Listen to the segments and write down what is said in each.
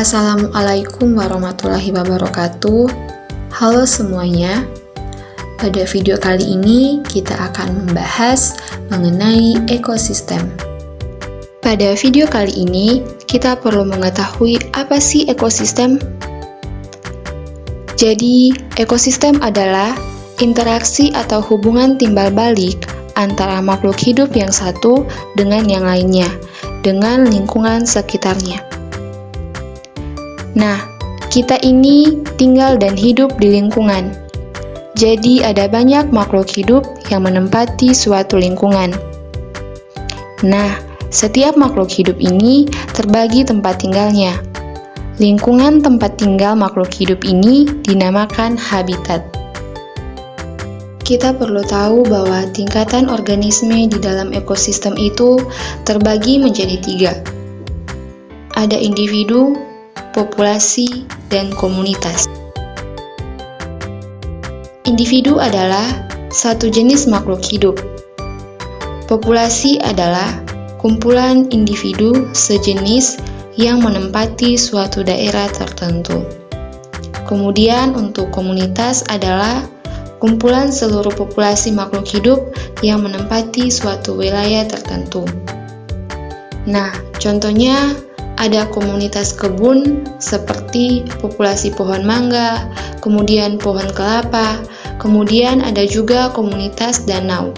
Assalamualaikum warahmatullahi wabarakatuh. Halo semuanya. Pada video kali ini kita akan membahas mengenai ekosistem. Pada video kali ini kita perlu mengetahui apa sih ekosistem? Jadi, ekosistem adalah interaksi atau hubungan timbal balik antara makhluk hidup yang satu dengan yang lainnya, dengan lingkungan sekitarnya. Nah, kita ini tinggal dan hidup di lingkungan. Jadi ada banyak makhluk hidup yang menempati suatu lingkungan. Nah, setiap makhluk hidup ini terbagi tempat tinggalnya. Lingkungan tempat tinggal makhluk hidup ini dinamakan habitat. Kita perlu tahu bahwa tingkatan organisme di dalam ekosistem itu terbagi menjadi 3. Ada individu, populasi, dan komunitas. Individu adalah satu jenis makhluk hidup. Populasi adalah kumpulan individu sejenis yang menempati suatu daerah tertentu. Kemudian untuk komunitas adalah kumpulan seluruh populasi makhluk hidup yang menempati suatu wilayah tertentu. Nah, contohnya ada komunitas kebun seperti populasi pohon mangga, kemudian pohon kelapa, kemudian ada juga komunitas danau.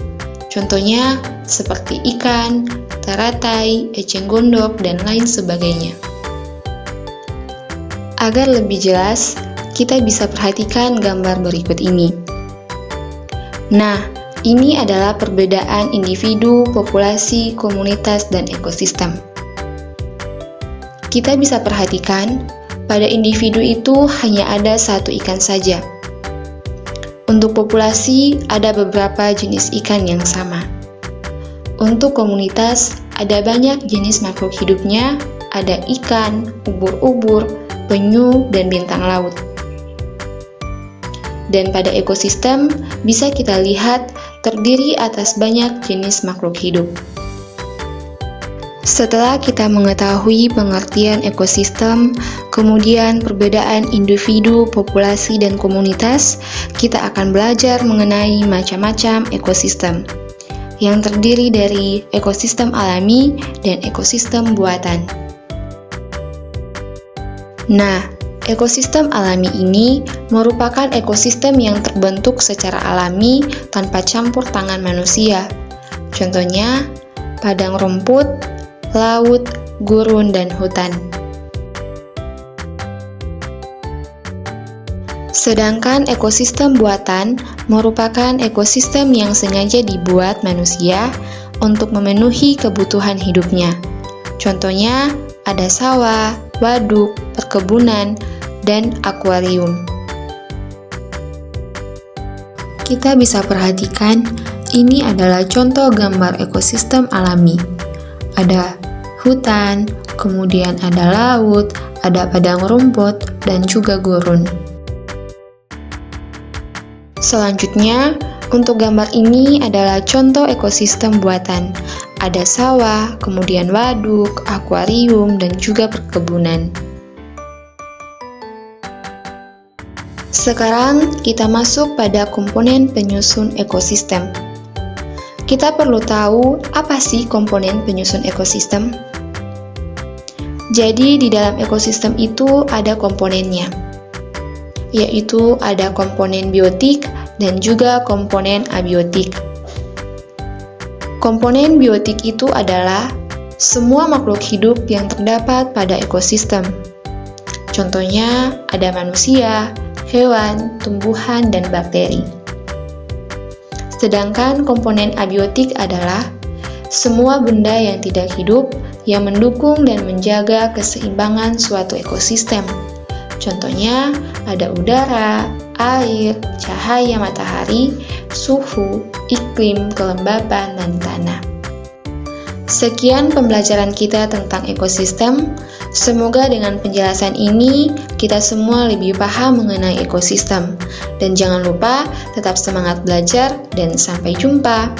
Contohnya seperti ikan, teratai, eceng gondok, dan lain sebagainya. Agar lebih jelas, kita bisa perhatikan gambar berikut ini. Nah, ini adalah perbedaan individu, populasi, komunitas, dan ekosistem. Kita bisa perhatikan, pada individu itu hanya ada satu ikan saja. Untuk populasi, ada beberapa jenis ikan yang sama. Untuk komunitas, ada banyak jenis makhluk hidupnya, ada ikan, ubur-ubur, penyu, dan bintang laut. Dan pada ekosistem, bisa kita lihat terdiri atas banyak jenis makhluk hidup. Setelah kita mengetahui pengertian ekosistem, kemudian perbedaan individu, populasi, dan komunitas, kita akan belajar mengenai macam-macam ekosistem, yang terdiri dari ekosistem alami dan ekosistem buatan. Nah, ekosistem alami ini merupakan ekosistem yang terbentuk secara alami tanpa campur tangan manusia. Contohnya, padang rumput, laut, gurun, dan hutan. Sedangkan ekosistem buatan merupakan ekosistem yang sengaja dibuat manusia untuk memenuhi kebutuhan hidupnya. Contohnya, ada sawah, waduk, perkebunan, dan akuarium. Kita bisa perhatikan, ini adalah contoh gambar ekosistem alami. Ada hutan, kemudian ada laut, ada padang rumput, dan juga gurun. Selanjutnya, untuk gambar ini adalah contoh ekosistem buatan. Ada sawah, kemudian waduk, akuarium, dan juga perkebunan. Sekarang kita masuk pada komponen penyusun ekosistem. Kita perlu tahu apa sih komponen penyusun ekosistem. Jadi di dalam ekosistem itu ada komponennya, yaitu ada komponen biotik dan juga komponen abiotik. Komponen biotik itu adalah semua makhluk hidup yang terdapat pada ekosistem. Contohnya ada manusia, hewan, tumbuhan, dan bakteri. Sedangkan komponen abiotik adalah semua benda yang tidak hidup yang mendukung dan menjaga keseimbangan suatu ekosistem. Contohnya ada udara, air, cahaya matahari, suhu, iklim, kelembapan, dan tanah. Sekian pembelajaran kita tentang ekosistem. Semoga dengan penjelasan ini kita semua lebih paham mengenai ekosistem. Dan jangan lupa tetap semangat belajar dan sampai jumpa.